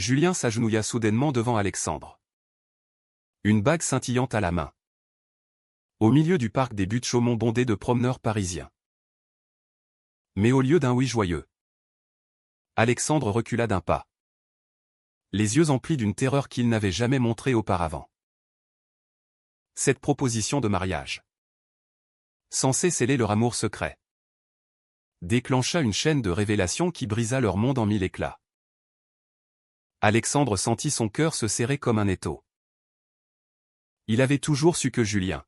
Julien s'agenouilla soudainement devant Alexandre. Une bague scintillante à la main. Au milieu du parc des Buttes-Chaumont bondé de promeneurs parisiens. Mais au lieu d'un oui joyeux, Alexandre recula d'un pas. Les yeux emplis d'une terreur qu'il n'avait jamais montrée auparavant. Cette proposition de mariage, censée sceller leur amour secret, déclencha une chaîne de révélations qui brisa leur monde en mille éclats. Alexandre sentit son cœur se serrer comme un étau. Il avait toujours su que Julien,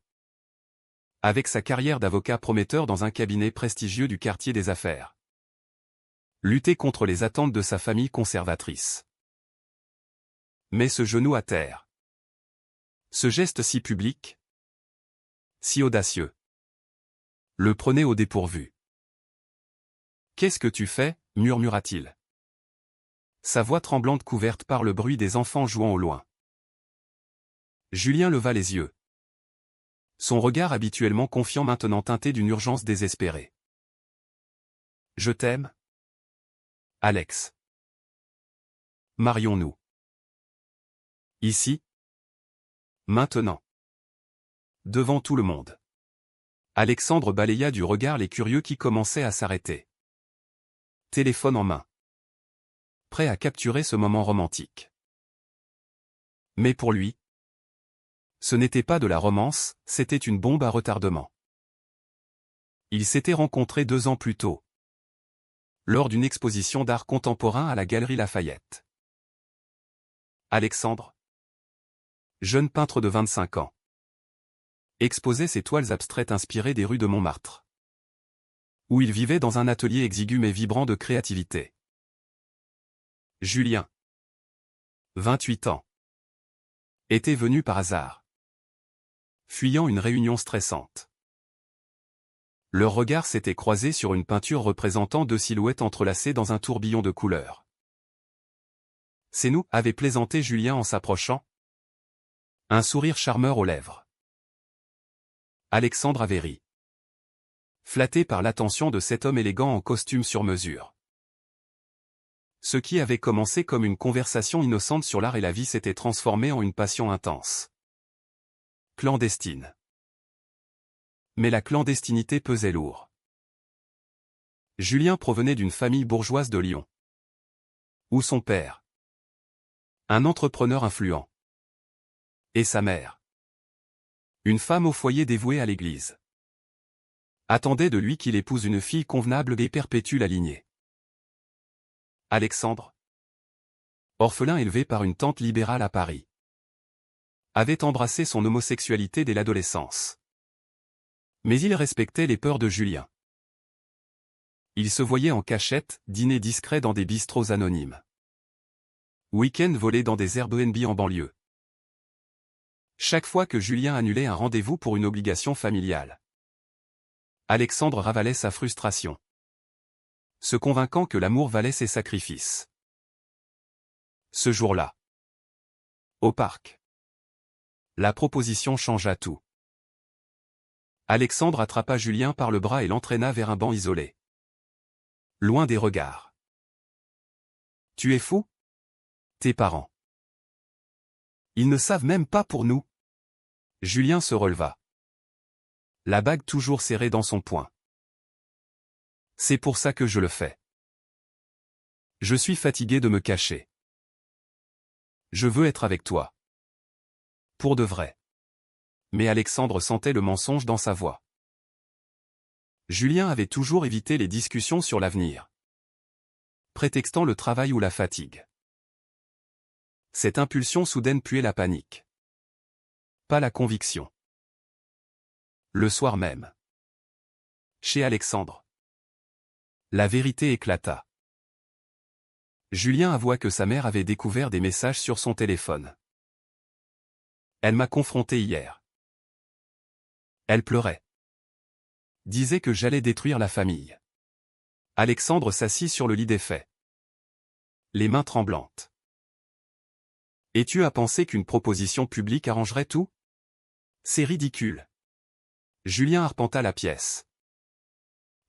avec sa carrière d'avocat prometteur dans un cabinet prestigieux du quartier des affaires, luttait contre les attentes de sa famille conservatrice. Mais ce genou à terre, ce geste si public, si audacieux, le prenait au dépourvu. « Qu'est-ce que tu fais » murmura-t-il. Sa voix tremblante couverte par le bruit des enfants jouant au loin. Julien leva les yeux. Son regard habituellement confiant maintenant teinté d'une urgence désespérée. « Je t'aime, Alex. Marions-nous. Ici. Maintenant. » Devant tout le monde. Alexandre balaya du regard les curieux qui commençaient à s'arrêter. Téléphone en main. Prêt à capturer ce moment romantique. Mais pour lui, ce n'était pas de la romance, c'était une bombe à retardement. Ils s'étaient rencontrés 2 ans plus tôt, lors d'une exposition d'art contemporain à la Galerie Lafayette. Alexandre, jeune peintre de 25 ans, exposait ses toiles abstraites inspirées des rues de Montmartre, où il vivait dans un atelier exigu mais vibrant de créativité. Julien, 28 ans, était venu par hasard, fuyant une réunion stressante. Leurs regards s'étaient croisés sur une peinture représentant 2 silhouettes entrelacées dans un tourbillon de couleurs. « C'est nous » avait plaisanté Julien en s'approchant. Un sourire charmeur aux lèvres. Alexandre avait ri, flatté par l'attention de cet homme élégant en costume sur mesure. Ce qui avait commencé comme une conversation innocente sur l'art et la vie s'était transformé en une passion intense. Clandestine. Mais la clandestinité pesait lourd. Julien provenait d'une famille bourgeoise de Lyon, où son père, un entrepreneur influent, et sa mère, une femme au foyer dévouée à l'Église, attendait de lui qu'il épouse une fille convenable et perpétue la lignée. Alexandre, orphelin élevé par une tante libérale à Paris, avait embrassé son homosexualité dès l'adolescence. Mais il respectait les peurs de Julien. Il se voyait en cachette, dîner discret dans des bistrots anonymes. Week-end volé dans des Airbnb en banlieue. Chaque fois que Julien annulait un rendez-vous pour une obligation familiale, Alexandre ravalait sa frustration, se convainquant que l'amour valait ses sacrifices. Ce jour-là, au parc, la proposition changea tout. Alexandre attrapa Julien par le bras et l'entraîna vers un banc isolé, loin des regards. « Tu es fou ? Tes parents. Ils ne savent même pas pour nous. » Julien se releva, la bague toujours serrée dans son poing. « C'est pour ça que je le fais. Je suis fatigué de me cacher. Je veux être avec toi. Pour de vrai. » Mais Alexandre sentait le mensonge dans sa voix. Julien avait toujours évité les discussions sur l'avenir, prétextant le travail ou la fatigue. Cette impulsion soudaine puait la panique, pas la conviction. Le soir même, chez Alexandre, la vérité éclata. Julien avoua que sa mère avait découvert des messages sur son téléphone. « Elle m'a confronté hier. Elle pleurait. Disait que j'allais détruire la famille. » Alexandre s'assit sur le lit défait, les mains tremblantes. « Et tu as pensé qu'une proposition publique arrangerait tout ? C'est ridicule. » Julien arpenta la pièce.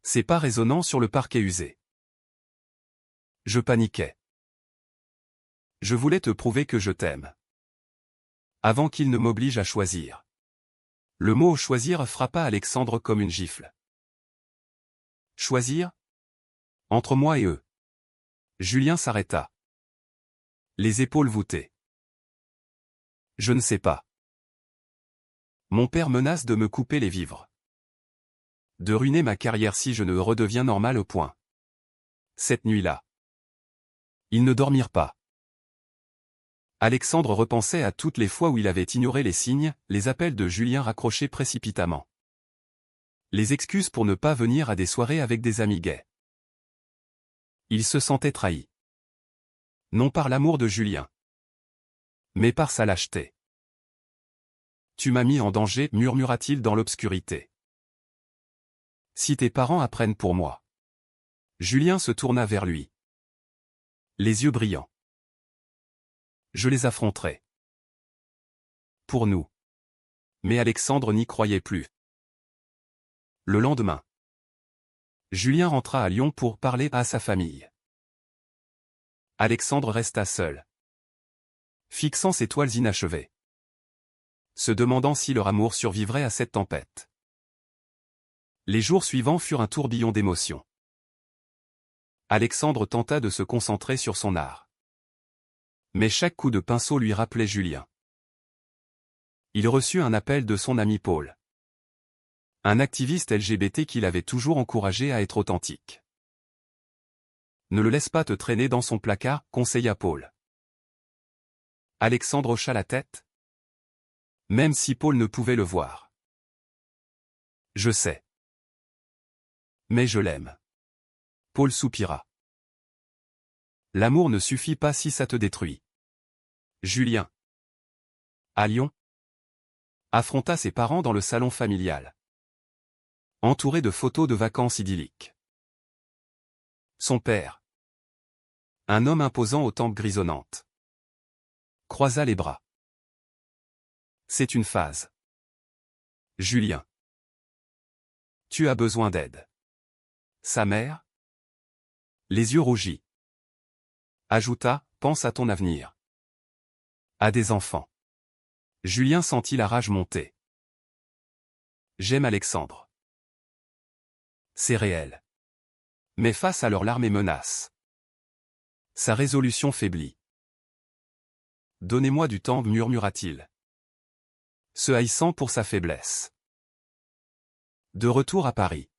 Ses pas résonnant sur le parquet usé. Je paniquais. Je voulais te prouver que je t'aime. Avant qu'il ne m'oblige à choisir. Le mot choisir frappa Alexandre comme une gifle. Choisir? Entre moi et eux. Julien s'arrêta. Les épaules voûtées. Je ne sais pas. Mon père menace de me couper les vivres. De ruiner ma carrière si je ne redeviens normal au point. Cette nuit-là. Ils ne dormirent pas. Alexandre repensait à toutes les fois où il avait ignoré les signes, les appels de Julien raccrochés précipitamment. Les excuses pour ne pas venir à des soirées avec des amis gays. Il se sentait trahi. Non par l'amour de Julien, mais par sa lâcheté. Tu m'as mis en danger, murmura-t-il dans l'obscurité. Si tes parents apprennent pour moi. Julien se tourna vers lui. Les yeux brillants. Je les affronterai. Pour nous. Mais Alexandre n'y croyait plus. Le lendemain. Julien rentra à Lyon pour parler à sa famille. Alexandre resta seul. Fixant ses toiles inachevées. Se demandant si leur amour survivrait à cette tempête. Les jours suivants furent un tourbillon d'émotions. Alexandre tenta de se concentrer sur son art. Mais chaque coup de pinceau lui rappelait Julien. Il reçut un appel de son ami Paul. Un activiste LGBT qui l'avait toujours encouragé à être authentique. Ne le laisse pas te traîner dans son placard, conseilla Paul. Alexandre hocha la tête. Même si Paul ne pouvait le voir. Je sais. Mais je l'aime. Paul soupira. L'amour ne suffit pas si ça te détruit. Julien. À Lyon. Affronta ses parents dans le salon familial. Entouré de photos de vacances idylliques. Son père. Un homme imposant aux tempes grisonnantes. Croisa les bras. C'est une phase. Julien. Tu as besoin d'aide. Sa mère? Les yeux rougis. Ajouta, pense à ton avenir. À des enfants. Julien sentit la rage monter. J'aime Alexandre. C'est réel. Mais face à leurs larmes et menaces. Sa résolution faiblit. Donnez-moi du temps, murmura-t-il. Se haïssant pour sa faiblesse. De retour à Paris.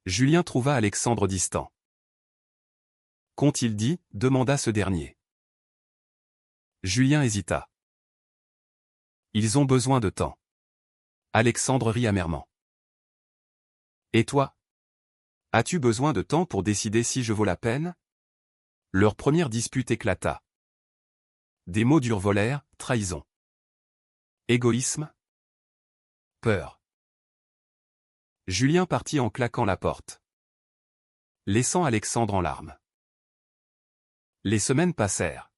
Julien trouva Alexandre distant. Qu'ont-ils dit? Demanda ce dernier. Julien hésita. Ils ont besoin de temps. Alexandre rit amèrement. Et toi? As-tu besoin de temps pour décider si je vaux la peine? Leur première dispute éclata. Des mots durs volèrent, trahison. Égoïsme? Peur. Julien partit en claquant la porte. Laissant Alexandre en larmes. Les semaines passèrent.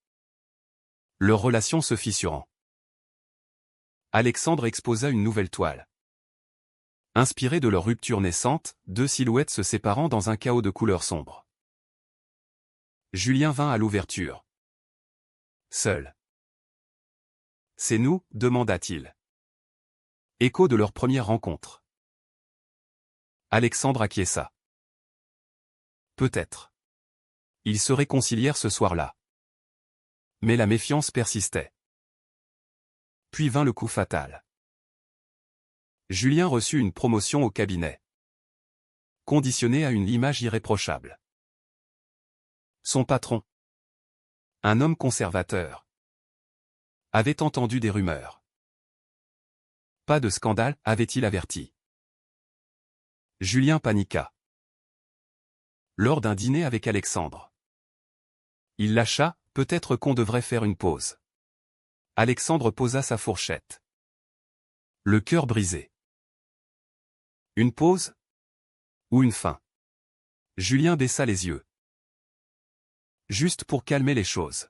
Leur relation se fissurant. Alexandre exposa une nouvelle toile. Inspirée de leur rupture naissante, deux silhouettes se séparant dans un chaos de couleurs sombres. Julien vint à l'ouverture. Seul. C'est nous, demanda-t-il. Écho de leur première rencontre. Alexandre acquiesça. Peut-être. Ils se réconcilièrent ce soir-là. Mais la méfiance persistait. Puis vint le coup fatal. Julien reçut une promotion au cabinet. Conditionnée à une image irréprochable. Son patron, un homme conservateur, avait entendu des rumeurs. Pas de scandale, avait-il averti. Julien paniqua. Lors d'un dîner avec Alexandre. Il lâcha, peut-être qu'on devrait faire une pause. Alexandre posa sa fourchette. Le cœur brisé. Une pause? Ou une fin? Julien baissa les yeux. Juste pour calmer les choses.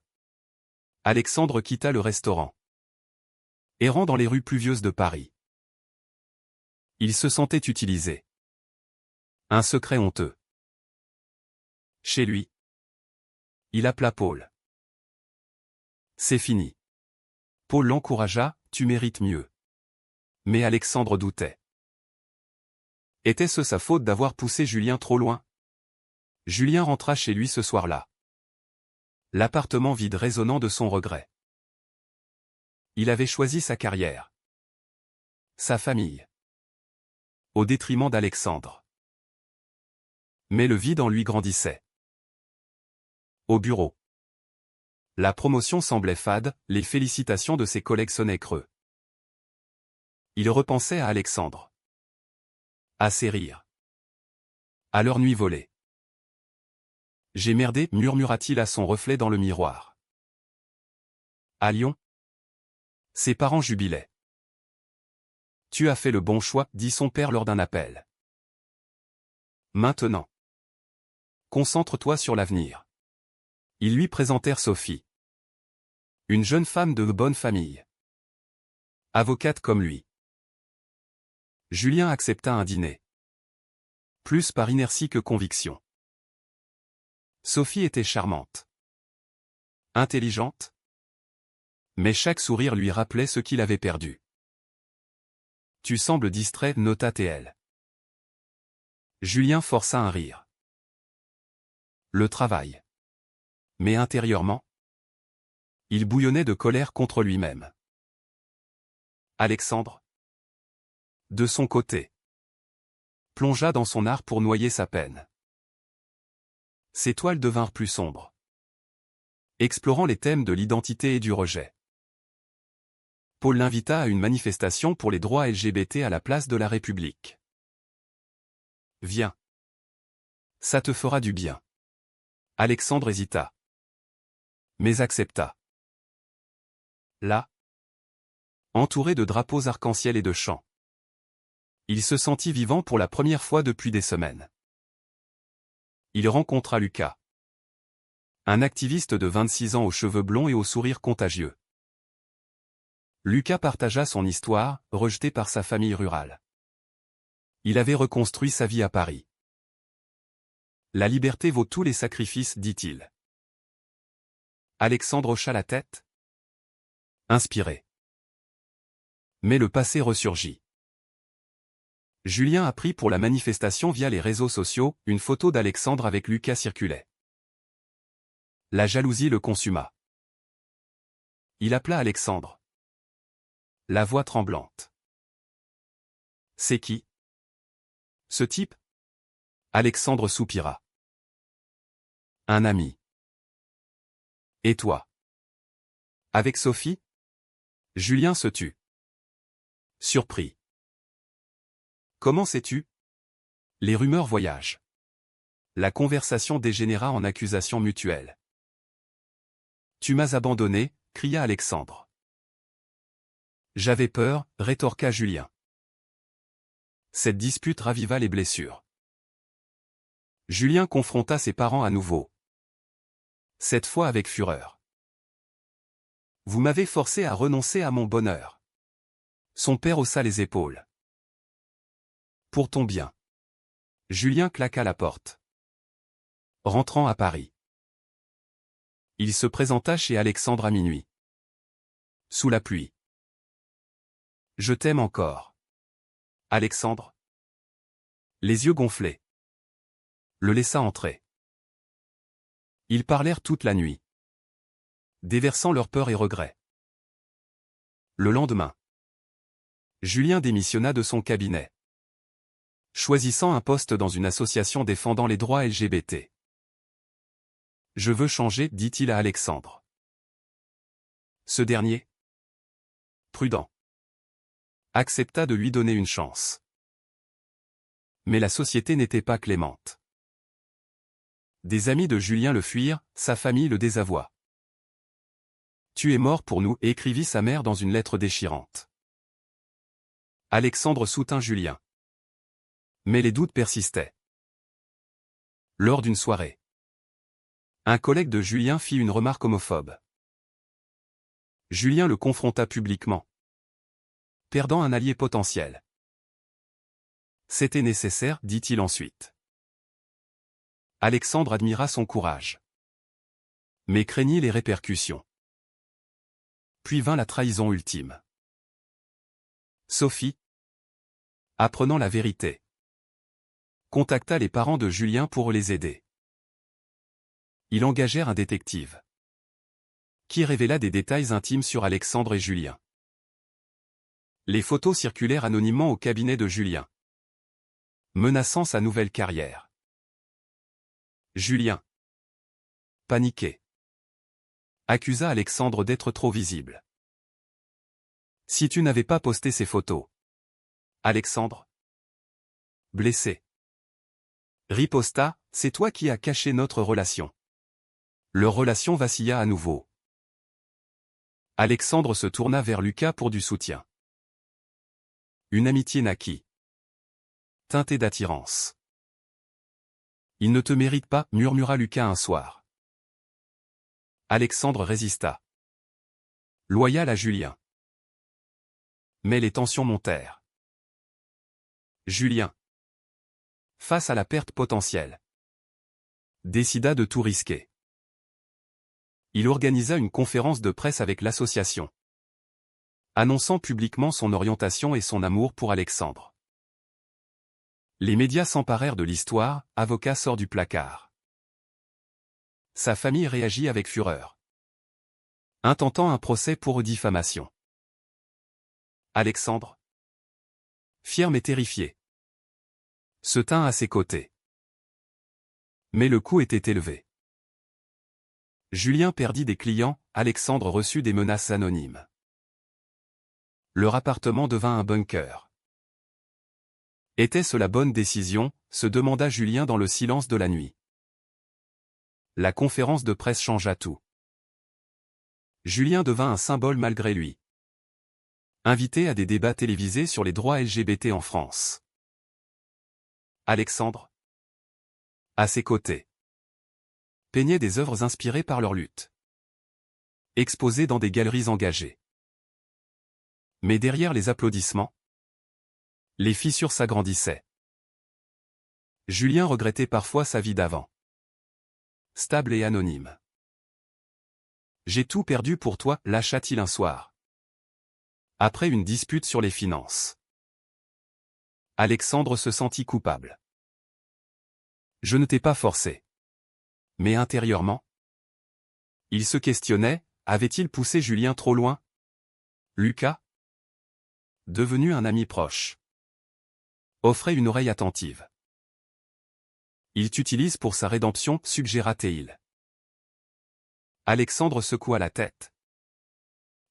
Alexandre quitta le restaurant. Errant dans les rues pluvieuses de Paris. Il se sentait utilisé. Un secret honteux. Chez lui. Il appela Paul. C'est fini. Paul l'encouragea, tu mérites mieux. Mais Alexandre doutait. Était-ce sa faute d'avoir poussé Julien trop loin? Julien rentra chez lui ce soir-là. L'appartement vide résonnant de son regret. Il avait choisi sa carrière. Sa famille. Au détriment d'Alexandre. Mais le vide en lui grandissait. Au bureau. La promotion semblait fade, les félicitations de ses collègues sonnaient creux. Il repensait à Alexandre. À ses rires. À leur nuit volée. J'ai merdé, murmura-t-il à son reflet dans le miroir. À Lyon. Ses parents jubilaient. Tu as fait le bon choix, dit son père lors d'un appel. Maintenant. Concentre-toi sur l'avenir. Ils lui présentèrent Sophie. Une jeune femme de bonne famille. Avocate comme lui. Julien accepta un dîner. Plus par inertie que conviction. Sophie était charmante. Intelligente. Mais chaque sourire lui rappelait ce qu'il avait perdu. Tu sembles distrait, nota TL. Julien força un rire. Le travail. Mais intérieurement, il bouillonnait de colère contre lui-même. Alexandre, de son côté, plongea dans son art pour noyer sa peine. Ses toiles devinrent plus sombres, explorant les thèmes de l'identité et du rejet. Paul l'invita à une manifestation pour les droits LGBT à la place de la République. Viens. Ça te fera du bien. Alexandre hésita. Mais accepta. Là, entouré de drapeaux arc-en-ciel et de chants, il se sentit vivant pour la première fois depuis des semaines. Il rencontra Lucas. Un activiste de 26 ans aux cheveux blonds et au sourire contagieux. Lucas partagea son histoire, rejeté par sa famille rurale. Il avait reconstruit sa vie à Paris. La liberté vaut tous les sacrifices, dit-il. Alexandre hocha la tête. Inspiré. Mais le passé ressurgit. Julien apprit pour la manifestation via les réseaux sociaux, une photo d'Alexandre avec Lucas circulait. La jalousie le consuma. Il appela Alexandre. La voix tremblante. C'est qui? Ce type? Alexandre soupira. Un ami. Et toi? Avec Sophie? Julien se tut. Surpris. Comment sais-tu? Les rumeurs voyagent. La conversation dégénéra en accusation mutuelle. Tu m'as abandonné, cria Alexandre. J'avais peur, rétorqua Julien. Cette dispute raviva les blessures. Julien confronta ses parents à nouveau. Cette fois avec fureur. Vous m'avez forcé à renoncer à mon bonheur. Son père haussa les épaules. Pour ton bien. Julien claqua la porte. Rentrant à Paris. Il se présenta chez Alexandre à minuit. Sous la pluie. Je t'aime encore. Alexandre. Les yeux gonflés. Le laissa entrer. Ils parlèrent toute la nuit. Déversant leurs peurs et regrets. Le lendemain. Julien démissionna de son cabinet. Choisissant un poste dans une association défendant les droits LGBT. Je veux changer, dit-il à Alexandre. Ce dernier, prudent, accepta de lui donner une chance. Mais la société n'était pas clémente. Des amis de Julien le fuirent, sa famille le désavoua. Tu es mort pour nous, écrivit sa mère dans une lettre déchirante. Alexandre soutint Julien. Mais les doutes persistaient. Lors d'une soirée, un collègue de Julien fit une remarque homophobe. Julien le confronta publiquement, perdant un allié potentiel. C'était nécessaire, dit-il ensuite. Alexandre admira son courage, mais craignit les répercussions. Puis vint la trahison ultime. Sophie, apprenant la vérité, contacta les parents de Julien pour les aider. Ils engagèrent un détective, qui révéla des détails intimes sur Alexandre et Julien. Les photos circulèrent anonymement au cabinet de Julien, menaçant sa nouvelle carrière. Julien, paniqué, accusa Alexandre d'être trop visible. Si tu n'avais pas posté ces photos. Alexandre, blessé, riposta, c'est toi qui as caché notre relation. Leur relation vacilla à nouveau. Alexandre se tourna vers Lucas pour du soutien. Une amitié naquit, teintée d'attirance. Il ne te mérite pas, murmura Lucas un soir. Alexandre résista, loyal à Julien. Mais les tensions montèrent. Julien, face à la perte potentielle, décida de tout risquer. Il organisa une conférence de presse avec l'association, annonçant publiquement son orientation et son amour pour Alexandre. Les médias s'emparèrent de l'histoire, avocat sort du placard. Sa famille réagit avec fureur, intentant un procès pour diffamation. Alexandre, fier mais terrifié, se tint à ses côtés. Mais le coût était élevé. Julien perdit des clients, Alexandre reçut des menaces anonymes. Leur appartement devint un bunker. Était-ce la bonne décision, se demanda Julien dans le silence de la nuit. La conférence de presse changea tout. Julien devint un symbole malgré lui. Invité à des débats télévisés sur les droits LGBT en France. Alexandre, à ses côtés, peignait des œuvres inspirées par leur lutte, exposées dans des galeries engagées. Mais derrière les applaudissements, les fissures s'agrandissaient. Julien regrettait parfois sa vie d'avant, stable et anonyme. J'ai tout perdu pour toi, lâcha-t-il un soir, après une dispute sur les finances. Alexandre se sentit coupable. Je ne t'ai pas forcé. Mais intérieurement, il se questionnait, avait-il poussé Julien trop loin? Lucas, devenu un ami proche, offrait une oreille attentive. Il t'utilise pour sa rédemption, suggéra-t-il. Alexandre secoua la tête.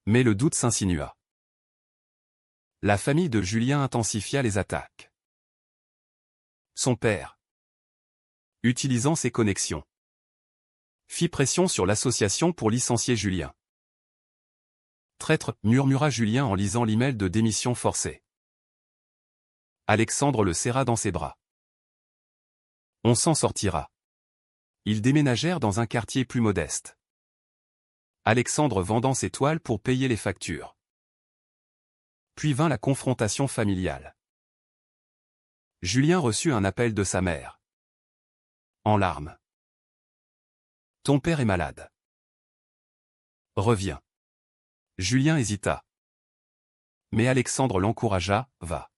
Mais le doute s'insinua. La famille de Julien intensifia les attaques. Son père, utilisant ses connexions, fit pression sur l'association pour licencier Julien. Traître, murmura Julien en lisant l'email de démission forcée. Alexandre le serra dans ses bras. On s'en sortira. Ils déménagèrent dans un quartier plus modeste. Alexandre vendant ses toiles pour payer les factures. Puis vint la confrontation familiale. Julien reçut un appel de sa mère. En larmes. Ton père est malade. Reviens. Julien hésita. Mais Alexandre l'encouragea, va.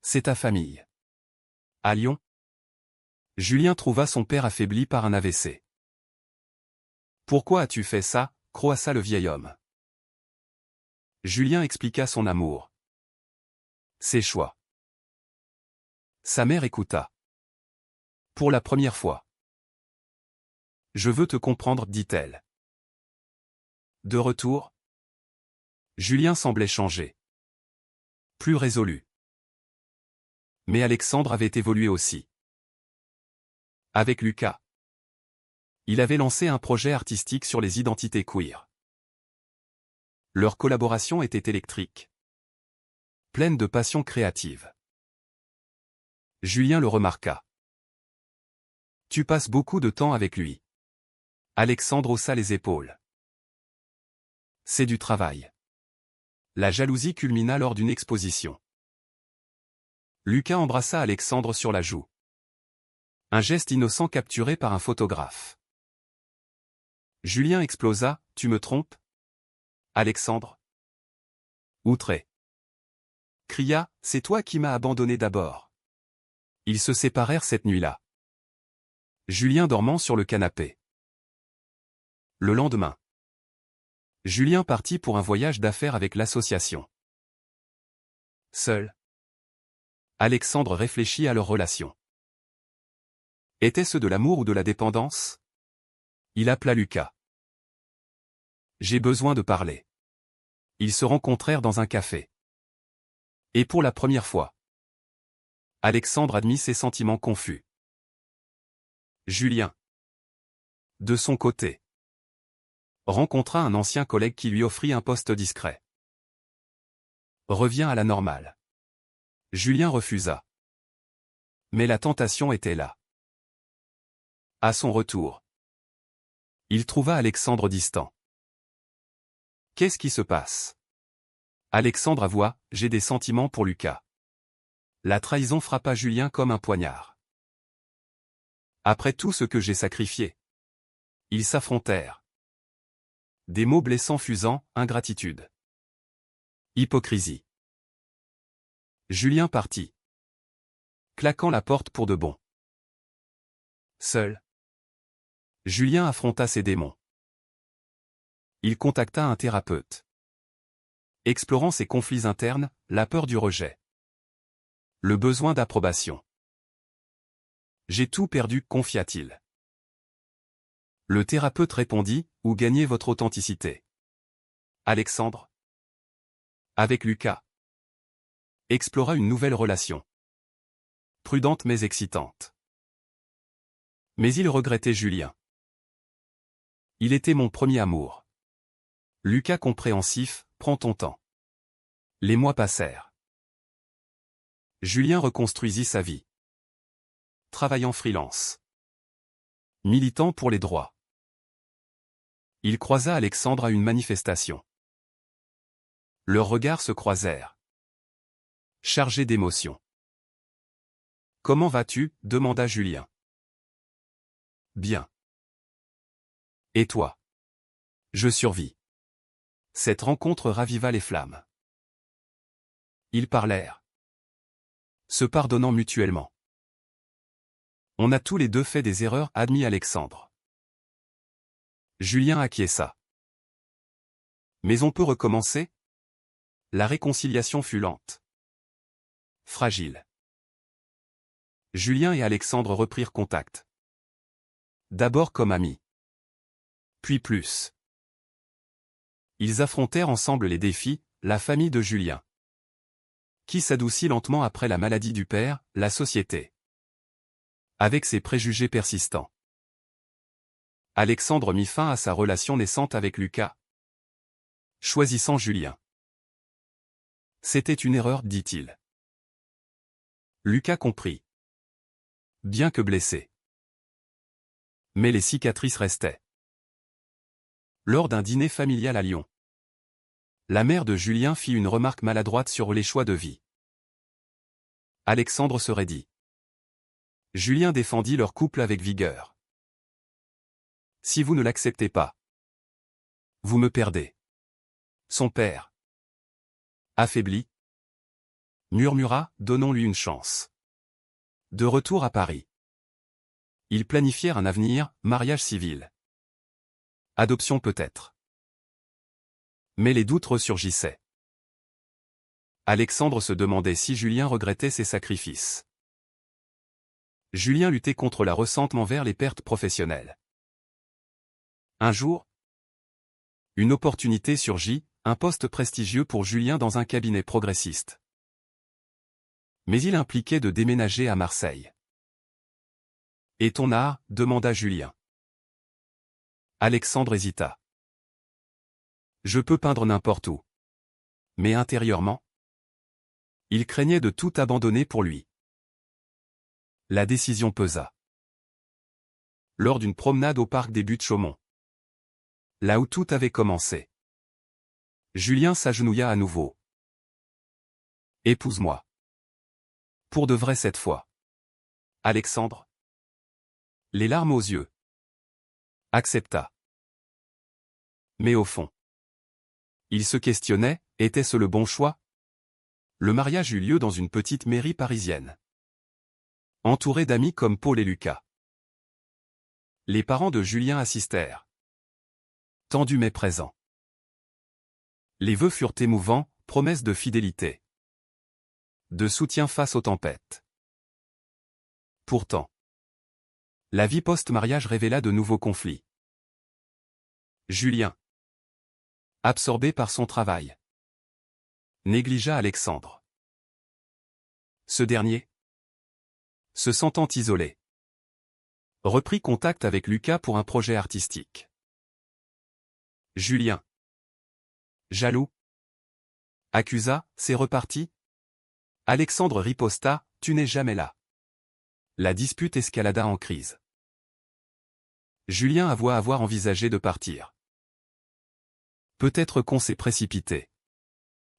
C'est ta famille. À Lyon. Julien trouva son père affaibli par un AVC. Pourquoi as-tu fait ça, croassa le vieil homme. Julien expliqua son amour. Ses choix. Sa mère écouta. Pour la première fois. Je veux te comprendre, dit-elle. De retour, Julien semblait changer. Plus résolu. Mais Alexandre avait évolué aussi. Avec Lucas, il avait lancé un projet artistique sur les identités queer. Leur collaboration était électrique, pleine de passion créative. Julien le remarqua. Tu passes beaucoup de temps avec lui. Alexandre haussa les épaules. C'est du travail. La jalousie culmina lors d'une exposition. Lucas embrassa Alexandre sur la joue. Un geste innocent capturé par un photographe. Julien explosa, tu me trompes? Alexandre, outré, cria, c'est toi qui m'as abandonné d'abord. Ils se séparèrent cette nuit-là. Julien dormant sur le canapé. Le lendemain, Julien partit pour un voyage d'affaires avec l'association. Seul, Alexandre réfléchit à leur relation. Était-ce de l'amour ou de la dépendance? Il appela Lucas. J'ai besoin de parler. Ils se rencontrèrent dans un café. Et pour la première fois, Alexandre admit ses sentiments confus. Julien, de son côté, rencontra un ancien collègue qui lui offrit un poste discret. Revient à la normale. Julien refusa. Mais la tentation était là. À son retour, il trouva Alexandre distant. Qu'est-ce qui se passe? Alexandre avoua, j'ai des sentiments pour Lucas. La trahison frappa Julien comme un poignard. Après tout ce que j'ai sacrifié. Ils s'affrontèrent. Des mots blessants fusant, ingratitude. Hypocrisie. Julien partit. Claquant la porte pour de bon. Seul, Julien affronta ses démons. Il contacta un thérapeute. Explorant ses conflits internes, la peur du rejet. Le besoin d'approbation. J'ai tout perdu, confia-t-il. Le thérapeute répondit, où gagnez votre authenticité? Alexandre, avec Lucas, explora une nouvelle relation. Prudente mais excitante. Mais il regrettait Julien. Il était mon premier amour. Lucas compréhensif, prends ton temps. Les mois passèrent. Julien reconstruisit sa vie. Travaillant freelance. Militant pour les droits. Il croisa Alexandre à une manifestation. Leurs regards se croisèrent. Chargés d'émotion. Comment vas-tu? Demanda Julien. Bien. Et toi? Je survis. Cette rencontre raviva les flammes. Ils parlèrent. Se pardonnant mutuellement. On a tous les deux fait des erreurs, admit Alexandre. Julien acquiesça. Mais on peut recommencer? La réconciliation fut lente. Fragile. Julien et Alexandre reprirent contact. D'abord comme amis. Puis plus. Ils affrontèrent ensemble les défis, la famille de Julien. Qui s'adoucit lentement après la maladie du père, la société. Avec ses préjugés persistants. Alexandre mit fin à sa relation naissante avec Lucas. Choisissant Julien. C'était une erreur, dit-il. Lucas comprit. Bien que blessé. Mais les cicatrices restaient. Lors d'un dîner familial à Lyon, la mère de Julien fit une remarque maladroite sur les choix de vie. Alexandre se raidit. Julien défendit leur couple avec vigueur. Si vous ne l'acceptez pas, vous me perdez. Son père, affaibli, murmura, donnons-lui une chance. De retour à Paris, ils planifièrent un avenir, mariage civil. Adoption peut-être. Mais les doutes ressurgissaient. Alexandre se demandait si Julien regrettait ses sacrifices. Julien luttait contre le ressentiment vers les pertes professionnelles. Un jour, une opportunité surgit, un poste prestigieux pour Julien dans un cabinet progressiste. Mais il impliquait de déménager à Marseille. Et ton art? Demanda Julien. Alexandre hésita. Je peux peindre n'importe où. Mais intérieurement, il craignait de tout abandonner pour lui. La décision pesa. Lors d'une promenade au parc des Buttes-Chaumont. Là où tout avait commencé. Julien s'agenouilla à nouveau. Épouse-moi. Pour de vrai cette fois. Alexandre, les larmes aux yeux, accepta. Mais au fond, Il se questionnait, était-ce le bon choix? Le mariage eut lieu dans une petite mairie parisienne. Entouré d'amis comme Paul et Lucas. Les parents de Julien assistèrent. Tendus mais présents. Les vœux furent émouvants, promesses de fidélité. De soutien face aux tempêtes. Pourtant, la vie post-mariage révéla de nouveaux conflits. Julien, absorbé par son travail, négligea Alexandre. Ce dernier, se sentant isolé, reprit contact avec Lucas pour un projet artistique. Julien, jaloux, accusa, c'est reparti? Alexandre riposta, tu n'es jamais là. La dispute escalada en crise. Julien avoua avoir envisagé de partir. Peut-être qu'on s'est précipité.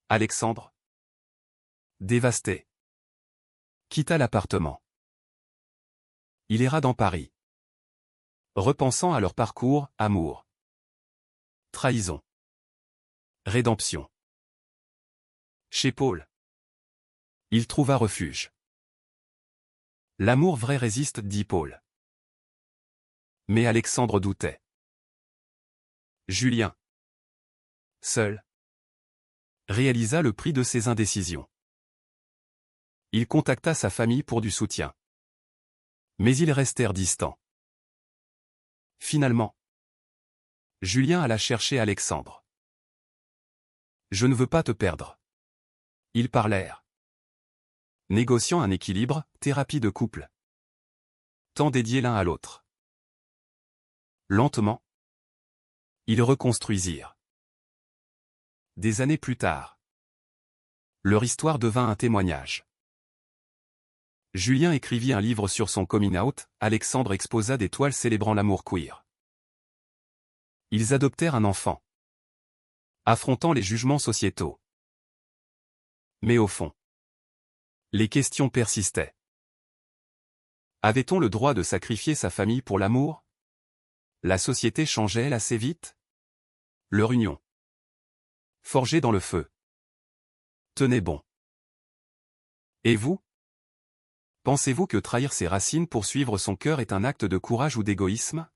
Alexandre, dévasté, quitta l'appartement. Il erra dans Paris. Repensant à leur parcours, amour, trahison, rédemption. Chez Paul, il trouva refuge. L'amour vrai résiste, dit Paul. Mais Alexandre doutait. Julien, seul, réalisa le prix de ses indécisions. Il contacta sa famille pour du soutien. Mais ils restèrent distants. Finalement, Julien alla chercher Alexandre. Je ne veux pas te perdre. Ils parlèrent. Négociant un équilibre, thérapie de couple. Temps dédié l'un à l'autre. Lentement, ils reconstruisirent. Des années plus tard, leur histoire devint un témoignage. Julien écrivit un livre sur son coming out, Alexandre exposa des toiles célébrant l'amour queer. Ils adoptèrent un enfant, affrontant les jugements sociétaux. Mais au fond, les questions persistaient. Avait-on le droit de sacrifier sa famille pour l'amour? La société changeait-elle assez vite? Leur union, forgée dans le feu, tenait bon. Et vous? Pensez-vous que trahir ses racines pour suivre son cœur est un acte de courage ou d'égoïsme?